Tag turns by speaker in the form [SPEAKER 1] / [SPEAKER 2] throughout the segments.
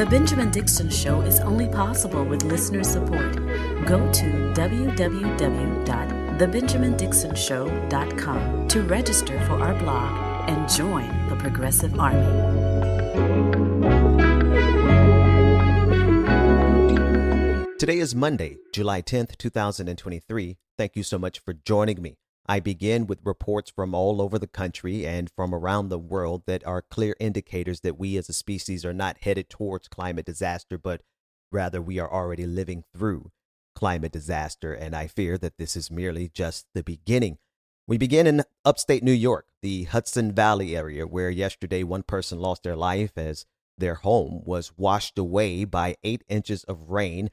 [SPEAKER 1] Benjamin Dixon Show is only possible with listener support. Go to www.thebenjamindixonshow.com to register for our blog and join the Progressive Army.
[SPEAKER 2] Today is Monday, July 10th, 2023. Thank you so much for joining me. I begin with reports from all over the country and from around the world that are clear indicators that we as a species are not headed towards climate disaster, but rather we are already living through climate disaster. And I fear that this is merely just the beginning. We begin in upstate New York, the Hudson Valley area, where yesterday one person lost their life as their home was washed away by 8 inches of rain.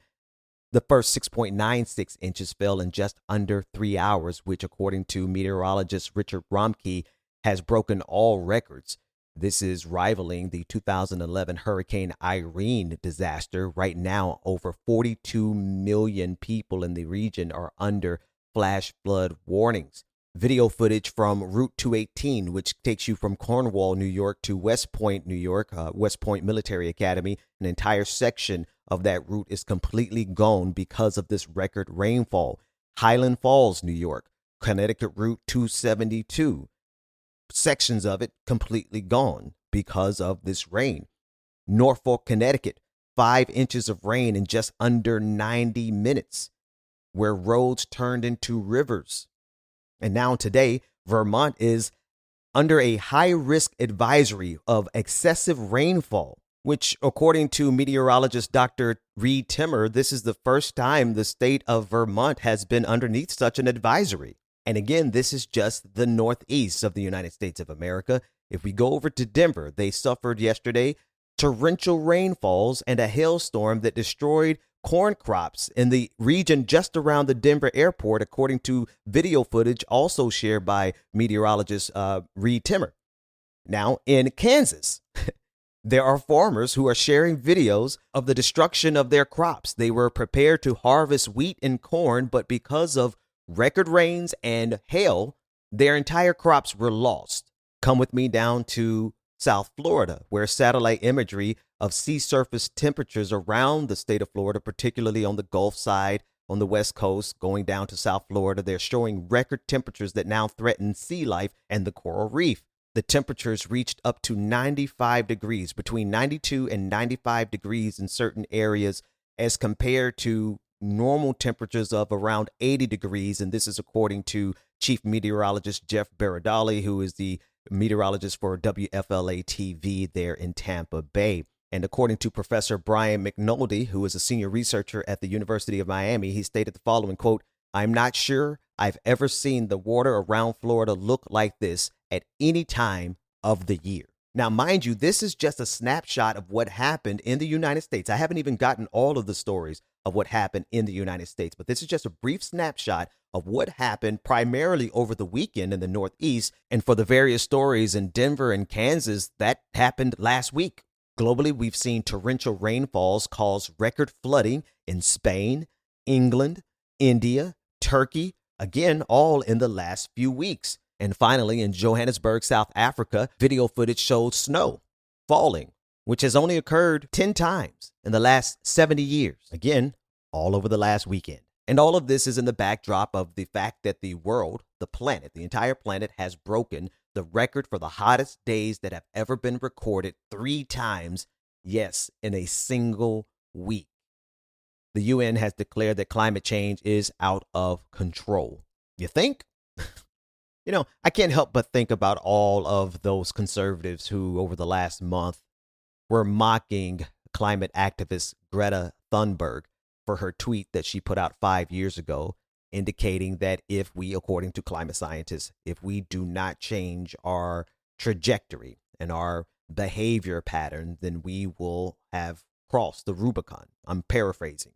[SPEAKER 2] The first 6.96 inches fell in just under 3 hours, which, according to meteorologist Richard Romke, has broken all records. This is rivaling the 2011 Hurricane Irene disaster. Right now, over 42 million people in the region are under flash flood warnings. Video footage from Route 218, which takes you from Cornwall, New York to West Point, New York, West Point Military Academy. An entire section of that route is completely gone because of this record rainfall. Highland Falls, New York, Connecticut Route 272, sections of it completely gone because of this rain. Norfolk, Connecticut, 5 inches of rain in just under 90 minutes, where roads turned into rivers. And now today, Vermont is under a high-risk advisory of excessive rainfall, which, according to meteorologist Dr. Reed Timmer, this is the first time the state of Vermont has been underneath such an advisory. And again, this is just the northeast of the United States of America. If we go over to Denver, they suffered yesterday torrential rainfalls and a hailstorm that destroyed corn crops in the region just around the Denver airport, according to video footage also shared by meteorologist Reed Timmer. Now, in Kansas, there are farmers who are sharing videos of the destruction of their crops. They were prepared to harvest wheat and corn, but because of record rains and hail, their entire crops were lost. Come with me down to South Florida, where satellite imagery of sea surface temperatures around the state of Florida, particularly on the Gulf side, on the West Coast, going down to South Florida, they're showing record temperatures that now threaten sea life and the coral reef. The temperatures reached up to 95 degrees, between 92 and 95 degrees in certain areas, as compared to normal temperatures of around 80 degrees. And this is according to Chief Meteorologist Jeff Baradali, who is the meteorologist for WFLA TV there in Tampa Bay. And according to Professor Brian McNulty, who is a senior researcher at the University of Miami, he stated the following, quote, "I'm not sure I've ever seen the water around Florida look like this at any time of the year." Now, mind you, this is just a snapshot of what happened in the United States. I haven't even gotten all of the stories of what happened in the United States, but this is just a brief snapshot of what happened primarily over the weekend in the Northeast. And for the various stories in Denver and Kansas, that happened last week. Globally, we've seen torrential rainfalls cause record flooding in Spain, England, India, Turkey, again, all in the last few weeks. And finally, in Johannesburg, South Africa, video footage showed snow falling, which has only occurred 10 times in the last 70 years. Again, all over the last weekend. And all of this is in the backdrop of the fact that the world, the planet, the entire planet has broken the record for the hottest days that have ever been recorded 3 times, yes, in a single week. The UN has declared that climate change is out of control. You think? You know, I can't help but think about all of those conservatives who, over the last month, were mocking climate activist Greta Thunberg for her tweet that she put out 5 years ago, indicating that if we, according to climate scientists, if we do not change our trajectory and our behavior pattern, then we will have crossed the Rubicon. I'm paraphrasing.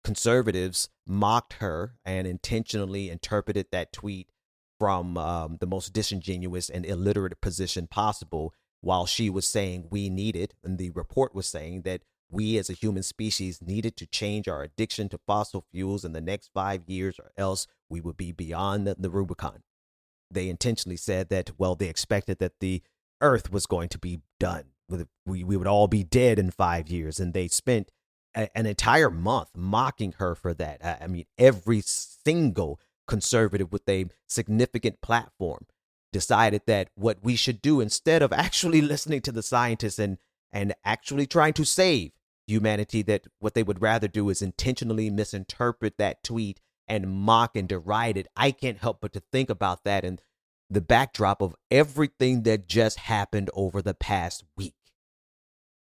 [SPEAKER 2] Conservatives mocked her and intentionally interpreted that tweet from the most disingenuous and illiterate position possible, while she was saying we needed, and the report was saying that we as a human species needed to change our addiction to fossil fuels in the next 5 years, or else we would be beyond the Rubicon. They intentionally said that, well, they expected that the Earth was going to be done we would all be dead in 5 years. And they spent an entire month mocking her for that. I mean, every single conservative with a significant platform decided that what we should do, instead of actually listening to the scientists and actually trying to save humanity, that what they would rather do is intentionally misinterpret that tweet and mock and deride it. I can't help but to think about that in the backdrop of everything that just happened over the past week,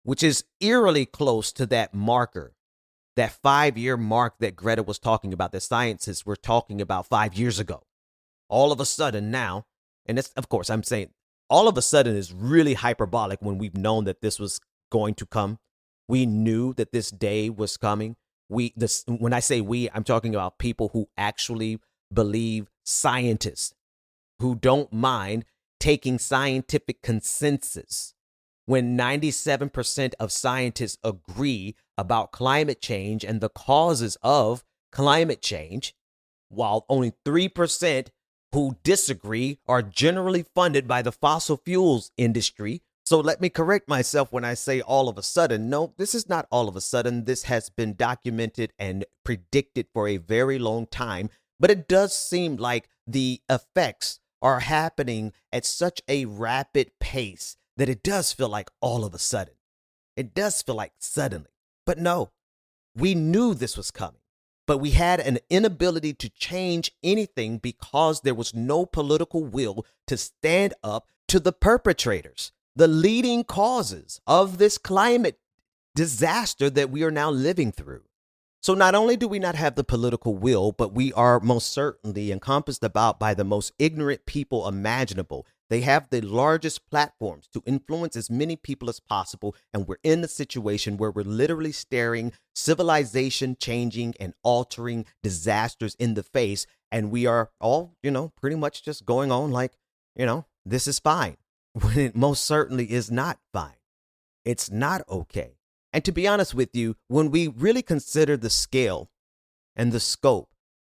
[SPEAKER 2] which is eerily close to that marker, that 5-year mark that Greta was talking about, that scientists were talking about 5 years ago. All of a sudden now, and it's, of course, I'm saying all of a sudden is really hyperbolic when we've known that this was going to come. We knew that this day was coming. When I say we, I'm talking about people who actually believe, scientists who don't mind taking scientific consensus. When 97% of scientists agree about climate change and the causes of climate change, while only 3% who disagree are generally funded by the fossil fuels industry. So let me correct myself when I say all of a sudden. No, this is not all of a sudden. This has been documented and predicted for a very long time. But it does seem like the effects are happening at such a rapid pace that it does feel like all of a sudden. It does feel like suddenly. But no, we knew this was coming. But we had an inability to change anything because there was no political will to stand up to the perpetrators, the leading causes of this climate disaster that we are now living through. So not only do we not have the political will, but we are most certainly encompassed about by the most ignorant people imaginable. They have the largest platforms to influence as many people as possible. And we're in a situation where we're literally staring civilization changing and altering disasters in the face. And we are all, pretty much just going on like, this is fine, when it most certainly is not fine. It's not okay. And to be honest with you, when we really consider the scale and the scope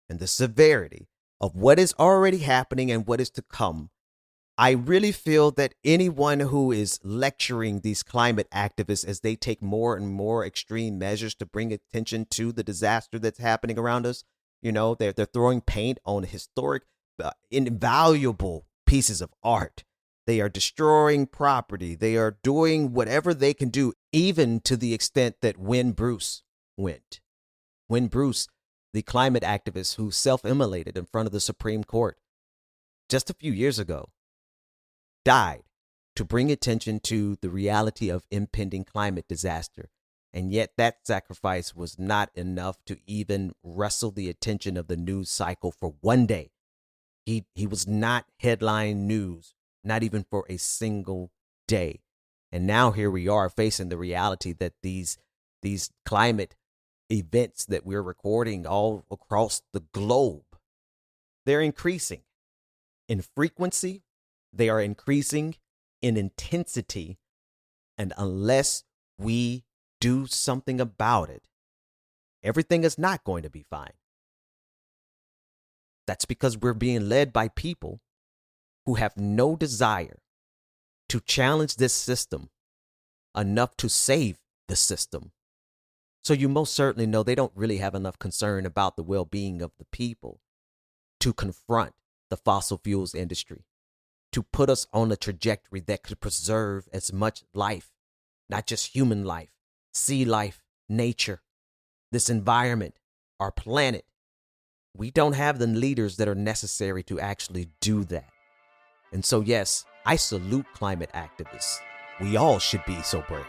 [SPEAKER 2] and the severity of what is already happening and what is to come, I really feel that anyone who is lecturing these climate activists as they take more and more extreme measures to bring attention to the disaster that's happening around us, they're throwing paint on historic, invaluable pieces of art. They are destroying property. They are doing whatever they can do, even to the extent that Wynn Bruce went. Wynn Bruce, the climate activist who self-immolated in front of the Supreme Court just a few years ago, died to bring attention to the reality of impending climate disaster. And yet that sacrifice was not enough to even wrestle the attention of the news cycle for one day. He was not headline news, not even for a single day. And now here we are facing the reality that these climate events that we're recording all across the globe, they're increasing in frequency. They are increasing in intensity. And unless we do something about it, everything is not going to be fine. That's because we're being led by people who have no desire to challenge this system enough to save the system. So you most certainly know they don't really have enough concern about the well-being of the people to confront the fossil fuels industry, to put us on a trajectory that could preserve as much life, not just human life, sea life, nature, this environment, our planet. We don't have the leaders that are necessary to actually do that. And so, yes, I salute climate activists. We all should be so brave.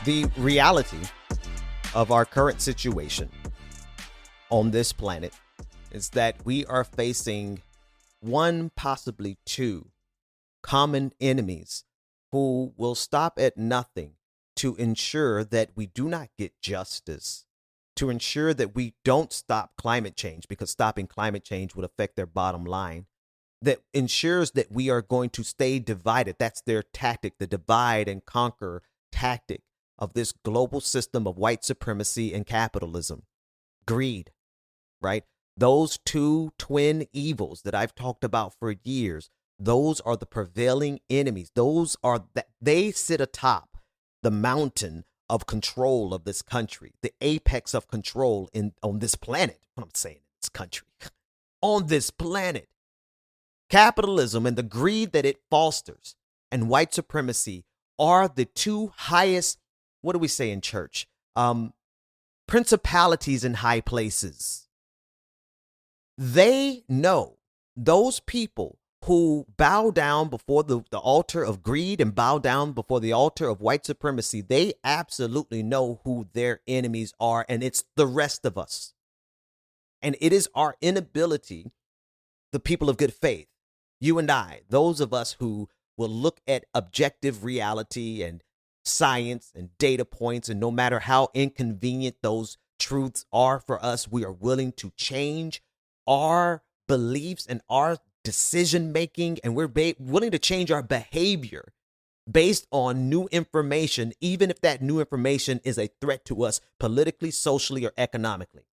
[SPEAKER 2] The reality of our current situation on this planet is that we are facing one, possibly two, common enemies who will stop at nothing to ensure that we do not get justice, to ensure that we don't stop climate change, because stopping climate change would affect their bottom line, that ensures that we are going to stay divided. That's their tactic, the divide and conquer tactic of this global system of white supremacy and capitalism. Greed, right? Those two twin evils that I've talked about for years, those are the prevailing enemies. Those are that they sit atop the mountain of control of this country, the apex of control on this planet. What I'm saying, this country, on this planet. Capitalism and the greed that it fosters and white supremacy are the two highest, what do we say in church? Principalities in high places. They know, those people who bow down before the altar of greed and bow down before the altar of white supremacy, they absolutely know who their enemies are, and it's the rest of us. And it is our inability, the people of good faith, you and I, those of us who will look at objective reality and science and data points, and no matter how inconvenient those truths are for us, we are willing to change our beliefs and our decision making, and we're willing to change our behavior based on new information, even if that new information is a threat to us politically, socially, or economically.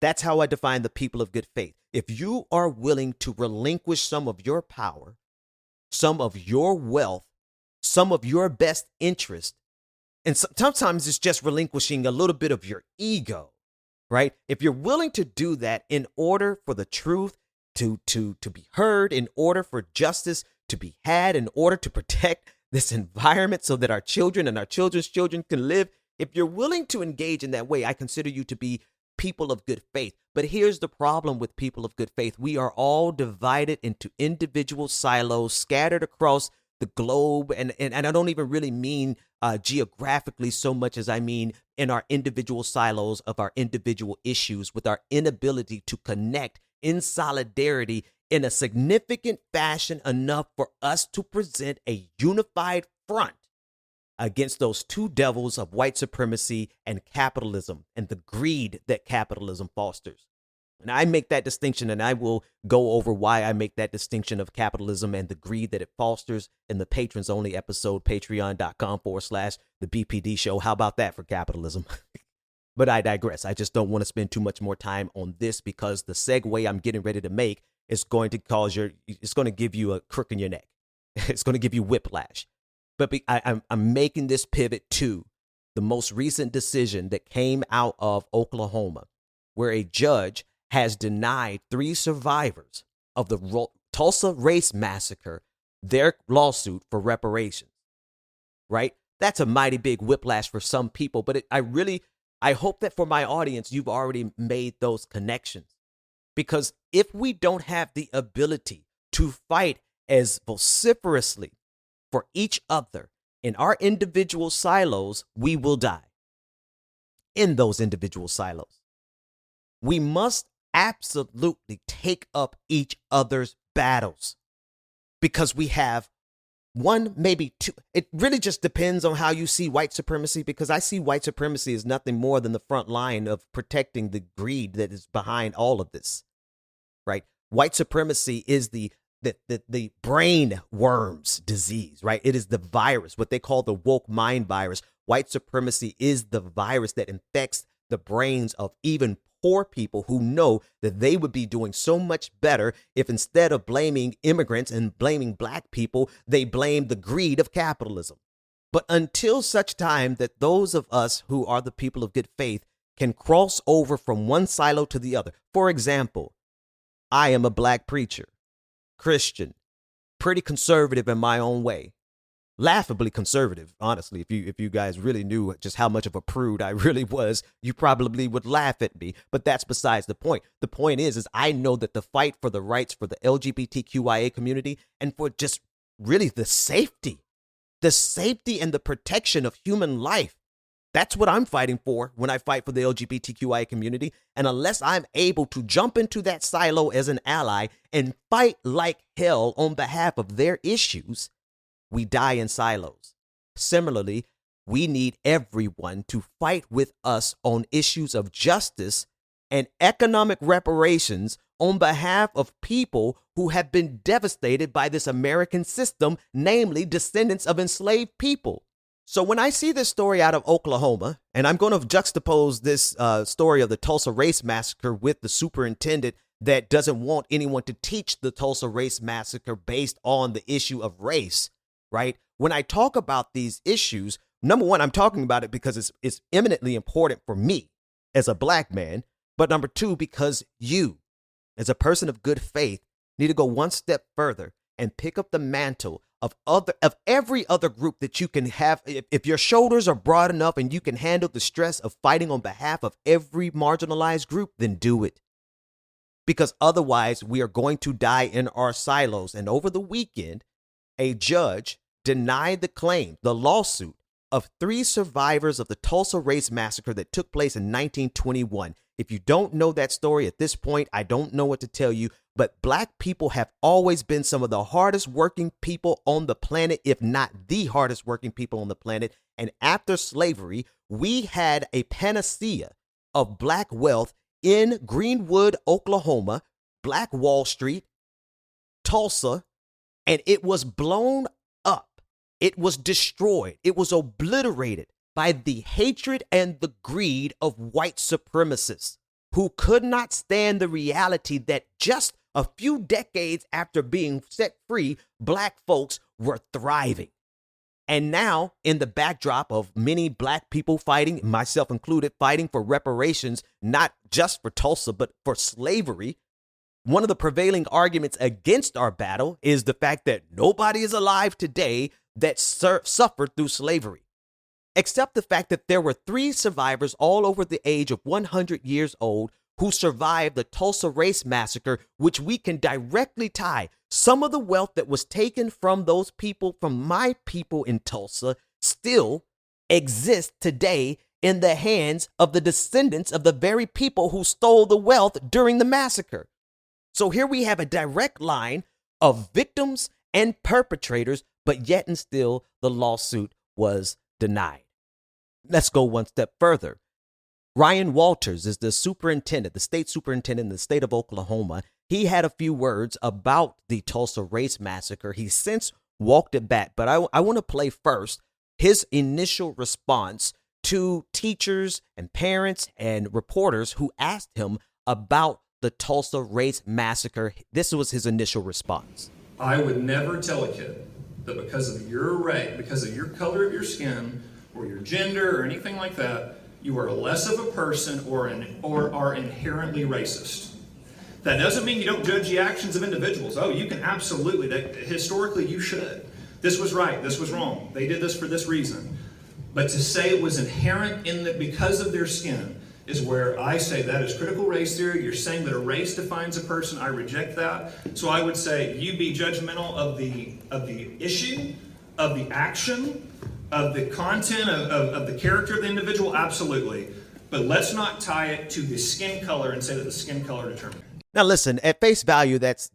[SPEAKER 2] That's how I define the people of good faith. If you are willing to relinquish some of your power, some of your wealth, some of your best interest, and sometimes it's just relinquishing a little bit of your ego, right? If you're willing to do that in order for the truth to be heard, in order for justice to be had, in order to protect this environment so that our children and our children's children can live, if you're willing to engage in that way, I consider you to be people of good faith. But here's the problem with people of good faith. We are all divided into individual silos scattered across the globe. And I don't even really mean geographically so much as I mean in our individual silos of our individual issues, with our inability to connect in solidarity in a significant fashion enough for us to present a unified front against those two devils of white supremacy and capitalism and the greed that capitalism fosters. And I make that distinction, and I will go over why I make that distinction of capitalism and the greed that it fosters in the patrons only episode, patreon.com/the BPD show. How about that for capitalism? But I digress. I just don't want to spend too much more time on this, because the segue I'm getting ready to make is going to it's going to give you a crook in your neck. It's going to give you whiplash. But I'm making this pivot to the most recent decision that came out of Oklahoma, where a judge has denied 3 survivors of the Tulsa race massacre their lawsuit for reparations, right? That's a mighty big whiplash for some people, but I hope that for my audience, you've already made those connections. Because if we don't have the ability to fight as vociferously for each other in our individual silos, we will die in those individual silos. We must absolutely take up each other's battles, because we have one, maybe two. It really just depends on how you see white supremacy, because I see white supremacy as nothing more than the front line of protecting the greed that is behind all of this, right? White supremacy is the brain worms disease, right? It is the virus, what they call the woke mind virus. White supremacy is the virus that infects the brains of even poor people who know that they would be doing so much better if, instead of blaming immigrants and blaming black people, they blame the greed of capitalism. But until such time that those of us who are the people of good faith can cross over from one silo to the other. For example, I am a black preacher, Christian, pretty conservative in my own way, laughably conservative. Honestly, if you guys really knew just how much of a prude I really was, you probably would laugh at me. But that's besides the point. The point is I know that the fight for the rights for the LGBTQIA community, and for just really the safety and the protection of human life, that's what I'm fighting for when I fight for the LGBTQIA community. And unless I'm able to jump into that silo as an ally and fight like hell on behalf of their issues, we die in silos. Similarly, we need everyone to fight with us on issues of justice and economic reparations on behalf of people who have been devastated by this American system, namely descendants of enslaved people. So when I see this story out of Oklahoma, and I'm going to juxtapose this story of the Tulsa Race Massacre with the superintendent that doesn't want anyone to teach the Tulsa Race Massacre based on the issue of race, right? When I talk about these issues, number one, I'm talking about it because it's eminently important for me as a black man. But number two, because you, as a person of good faith, need to go one step further and pick up the mantle of every other group that you can have. If your shoulders are broad enough and you can handle the stress of fighting on behalf of every marginalized group, then do it. Because otherwise, we are going to die in our silos. And over the weekend, a judge denied the lawsuit of 3 survivors of the Tulsa Race Massacre that took place in 1921. If you don't know that story at this point, I don't know what to tell you, but black people have always been some of the hardest working people on the planet, if not the hardest working people on the planet. And after slavery, we had a panacea of black wealth in Greenwood, Oklahoma, Black Wall Street, Tulsa, and it was blown up. It was destroyed. It was obliterated by the hatred and the greed of white supremacists who could not stand the reality that just a few decades after being set free, black folks were thriving. And now, in the backdrop of many black people fighting, myself included, fighting for reparations, not just for Tulsa, but for slavery, one of the prevailing arguments against our battle is the fact that nobody is alive today that suffered through slavery, except the fact that there were 3 survivors all over the age of 100 years old who survived the Tulsa Race Massacre, which we can directly tie some of the wealth that was taken from those people, from my people in Tulsa, still exists today in the hands of the descendants of the very people who stole the wealth during the massacre. So here we have a direct line of victims and perpetrators, but yet and still the lawsuit was denied. Let's go one step further. Ryan Walters is the superintendent, the state superintendent in the state of Oklahoma. He had a few words about the Tulsa Race Massacre. He's since walked it back, but I want to play first his initial response to teachers and parents and reporters who asked him about the Tulsa Race Massacre. This was his initial response.
[SPEAKER 3] I would never tell a kid that because of your race, because of your color of your skin or your gender or anything like that, you are less of a person or are inherently racist. That doesn't mean you don't judge the actions of individuals. Oh, you can absolutely. Historically, you should. This was right. This was wrong. They did this for this reason. But to say it was inherent in that because of their skin is where I say that is critical race theory. You're saying that a race defines a person. I reject that. So I would say you be judgmental of the issue, of the action, of the content, of the character of the individual. Absolutely. But let's not tie it to the skin color and say that the skin color determines.
[SPEAKER 2] Now, listen, at face value, that's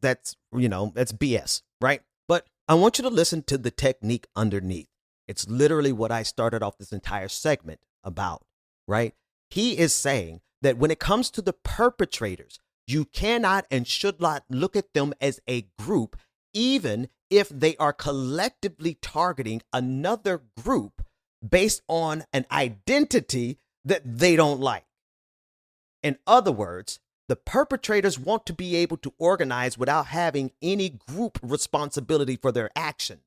[SPEAKER 2] BS, right? But I want you to listen to the technique underneath. It's literally what I started off this entire segment about, right? He is saying that when it comes to the perpetrators, you cannot and should not look at them as a group, even if they are collectively targeting another group based on an identity that they don't like. In other words, the perpetrators want to be able to organize without having any group responsibility for their actions.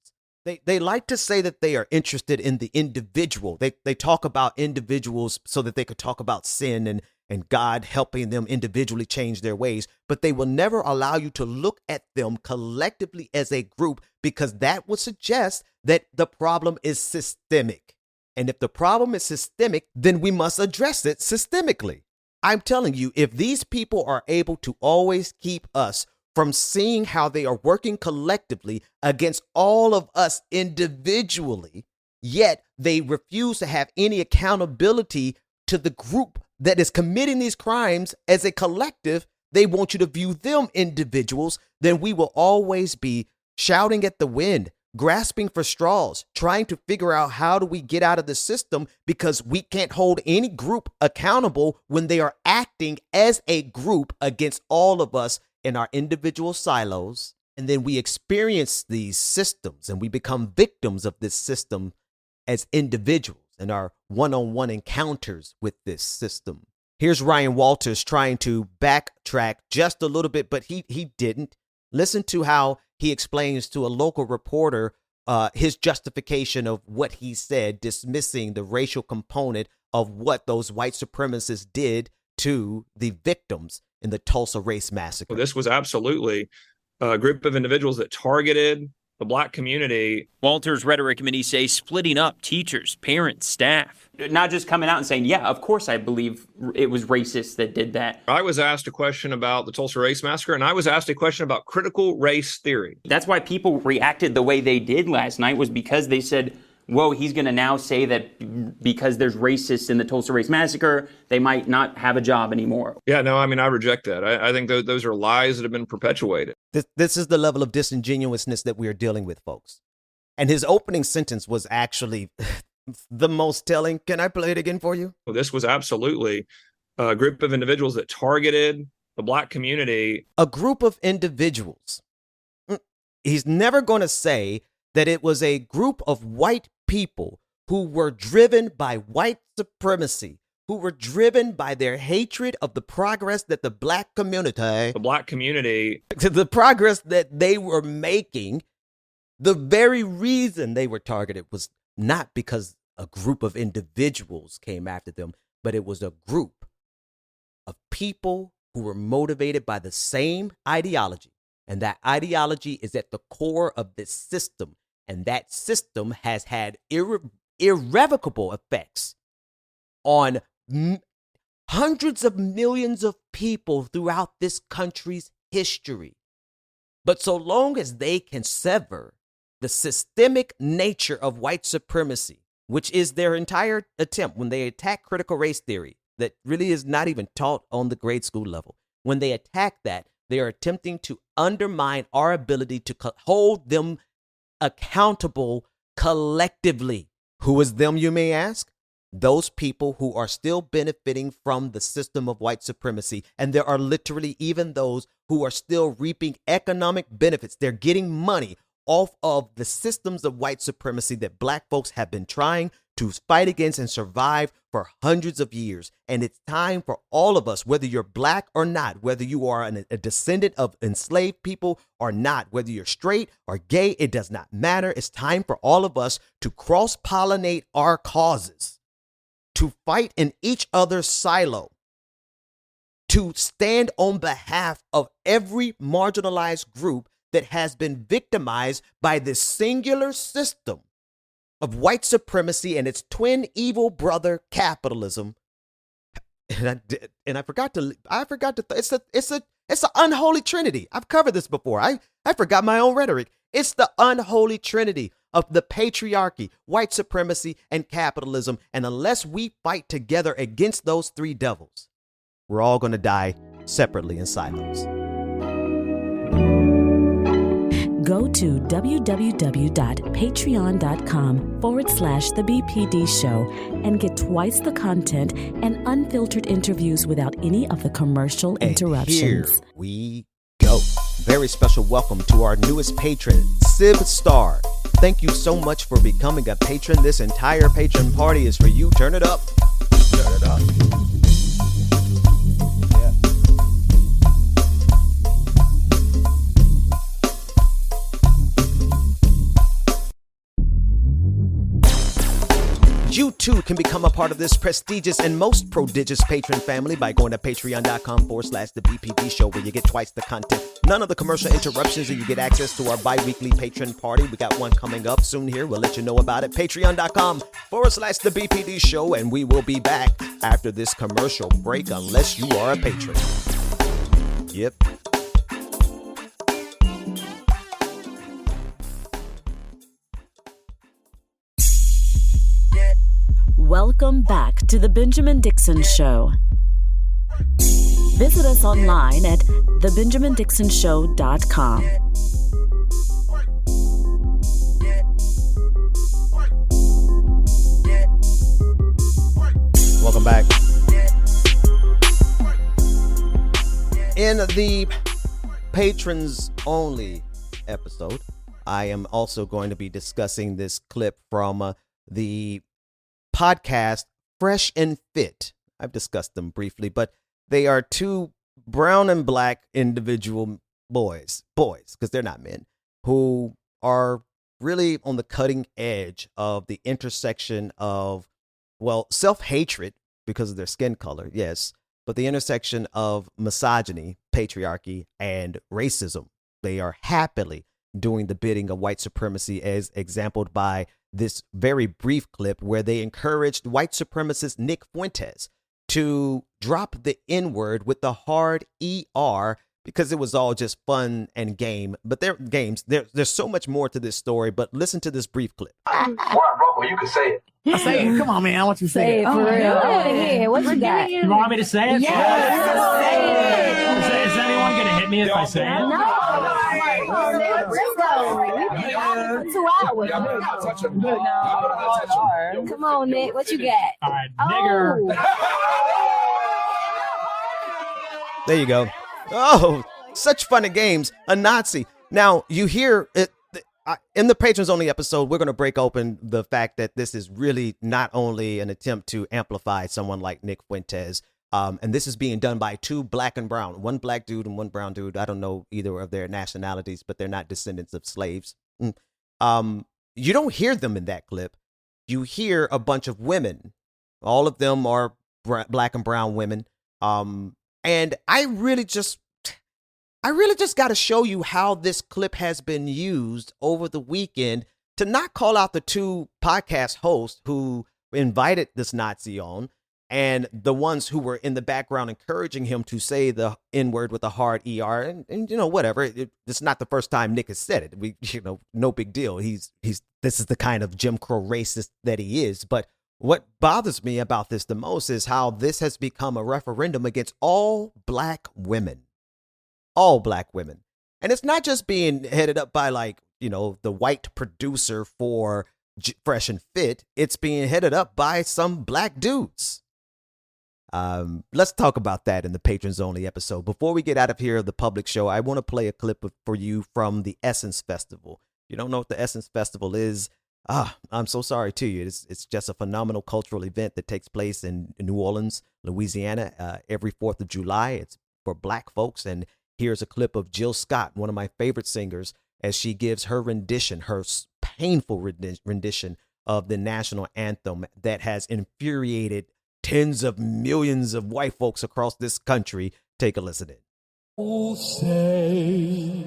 [SPEAKER 2] They like to say that they are interested in the individual. They talk about individuals so that they could talk about sin and God helping them individually change their ways. But they will never allow you to look at them collectively as a group, because that would suggest that the problem is systemic. And if the problem is systemic, then we must address it systemically. I'm telling you, if these people are able to always keep us from seeing how they are working collectively against all of us individually, yet they refuse to have any accountability to the group that is committing these crimes as a collective, they want you to view them individuals, then we will always be shouting at the wind, grasping for straws, trying to figure out how do we get out of the system, because we can't hold any group accountable when they are acting as a group against all of us in our individual silos. And then we experience these systems and we become victims of this system as individuals and our one-on-one encounters with this system. Here's Ryan Walters trying to backtrack just a little bit, but he didn't. Listen to how he explains to a local reporter his justification of what he said, dismissing the racial component of what those white supremacists did to the victims in the Tulsa race massacre.
[SPEAKER 4] This was absolutely a group of individuals that targeted the Black community.
[SPEAKER 5] Walter's rhetoric committee say splitting up teachers, parents, staff.
[SPEAKER 6] Not just coming out and saying, yeah, of course I believe it was racists that did that.
[SPEAKER 4] I was asked a question about the Tulsa race massacre, and I was asked a question about critical race theory.
[SPEAKER 6] That's why people reacted the way they did last night, was because they said, whoa, he's going to now say that because there's racists in the Tulsa race massacre, they might not have a job anymore.
[SPEAKER 4] Yeah, no, I mean, I reject that. I think those are lies that have been perpetuated.
[SPEAKER 2] This is the level of disingenuousness that we are dealing with, folks. And his opening sentence was actually the most telling. Can I play it again for you?
[SPEAKER 4] Well, this was absolutely a group of individuals that targeted the Black community.
[SPEAKER 2] A group of individuals. He's never going to say that it was a group of white people who were driven by white supremacy, who were driven by their hatred of the progress that the Black community, the progress that they were making. The very reason they were targeted was not because a group of individuals came after them, but it was a group of people who were motivated by the same ideology. And that ideology is at the core of this system. And that system has had irrevocable effects on hundreds of millions of people throughout this country's history. But so long as they can sever the systemic nature of white supremacy, which is their entire attempt when they attack critical race theory, that really is not even taught on the grade school level. When they attack that, they are attempting to undermine our ability to hold them accountable collectively. Who is them, you may ask? Those people who are still benefiting from the system of white supremacy. And there are literally even those who are still reaping economic benefits. They're getting money off of the systems of white supremacy that Black folks have been trying to fight against and survive for hundreds of years. And it's time for all of us, whether you're Black or not, whether you are a descendant of enslaved people or not, whether you're straight or gay, it does not matter. It's time for all of us to cross-pollinate our causes, to fight in each other's silo, to stand on behalf of every marginalized group that has been victimized by this singular system of white supremacy and its twin evil brother, capitalism. And I forgot to. It's an unholy trinity. I've covered this before. I forgot my own rhetoric. It's the unholy trinity of the patriarchy, white supremacy, and capitalism. And unless we fight together against those three devils, we're all going to die separately in silos.
[SPEAKER 1] Go to www.patreon.com/The BPD Show and get twice the content and unfiltered interviews without any of the commercial interruptions.
[SPEAKER 2] Here we go. Very special welcome to our newest patron, Sib Star. Thank you so much for becoming a patron. This entire patron party is for you. Turn it up. Turn it up. You too can become a part of this prestigious and most prodigious patron family by going to patreon.com/The BPD Show, where you get twice the content, none of the commercial interruptions, and you get access to our bi-weekly patron party. We got one coming up soon here. We'll let you know about it. Patreon.com/The BPD Show, and we will be back after this commercial break unless you are a patron. Yep.
[SPEAKER 1] Welcome back to The Benjamin Dixon Show. Visit us online at thebenjamindixonshow.com.
[SPEAKER 2] back. In the patrons only episode, I am also going to be discussing this clip from the podcast Fresh and Fit. I've discussed them briefly, but they are two brown and black individual boys, because they're not men, who are really on the cutting edge of the intersection of, well, self-hatred because of their skin color, yes, but the intersection of misogyny, patriarchy, and racism. They are happily doing the bidding of white supremacy, as exampled by this very brief clip where they encouraged white supremacist Nick Fuentes to drop the N-word with the hard ER because it was all just fun and game. But there's so much more to this story, but listen to this brief clip.
[SPEAKER 7] Where I broke, well, you can say it.
[SPEAKER 8] Say it. Come on, man. I want you to say it.
[SPEAKER 9] For real. Yeah. What you got?
[SPEAKER 8] You want me to say it?
[SPEAKER 9] Yes.
[SPEAKER 8] Is anyone going to hit me if I say it?
[SPEAKER 9] No. Let's go. 2 hours. Come on, Nick. What you got?
[SPEAKER 8] All right, nigger.
[SPEAKER 2] There you go. Oh, such fun and games. A Nazi. Now, you hear it. In the patrons only episode, we're going to break open the fact that this is really not only an attempt to amplify someone like Nick Fuentes, and this is being done by two black and brown, one black dude and one brown dude. I don't know either of their nationalities, but they're not descendants of slaves. You don't hear them in that clip. You hear a bunch of women. All of them are black and brown women. And I really just got to show you how this clip has been used over the weekend to not call out the two podcast hosts who invited this Nazi on and the ones who were in the background encouraging him to say the N-word with a hard ER. And you know, whatever. It's not the first time Nick has said it. No big deal. This is the kind of Jim Crow racist that he is. But what bothers me about this the most is how this has become a referendum against all black women. All black women. And it's not just being headed up by the white producer for Fresh and Fit. It's being headed up by some black dudes. Let's talk about that in the patrons only episode. Before we get out of here of the public show, I want to play a clip for you from the Essence Festival. You don't know what the Essence Festival is? I'm so sorry to you. It's just a phenomenal cultural event that takes place in New Orleans, Louisiana, every 4th of July. It's for black folks. And here's a clip of Jill Scott, one of my favorite singers, as she gives her painful rendition of the national anthem that has infuriated tens of millions of white folks across this country. Take a listen in.
[SPEAKER 10] Oh, say,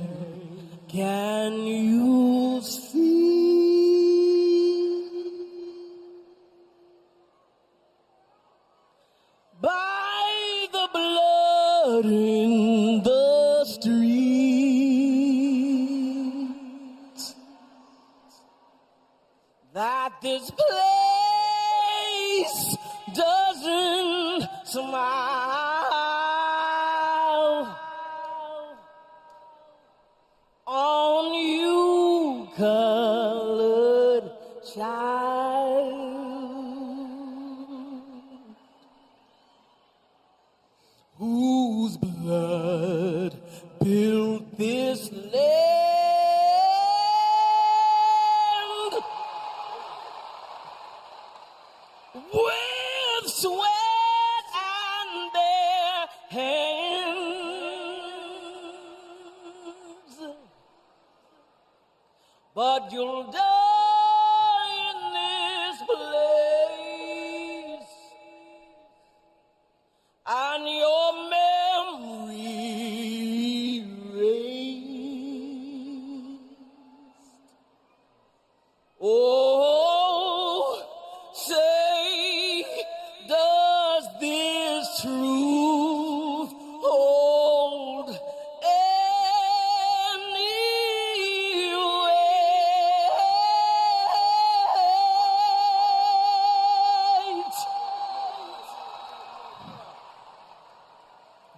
[SPEAKER 10] can you see by the blood in the streets that this place doesn't smile on you, colored child, whose blood built this land with sweat and bare hands. But you'll die in this place, and your memory erased. Oh, say, does this truth hold any weight?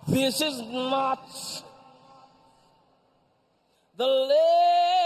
[SPEAKER 10] This is not the land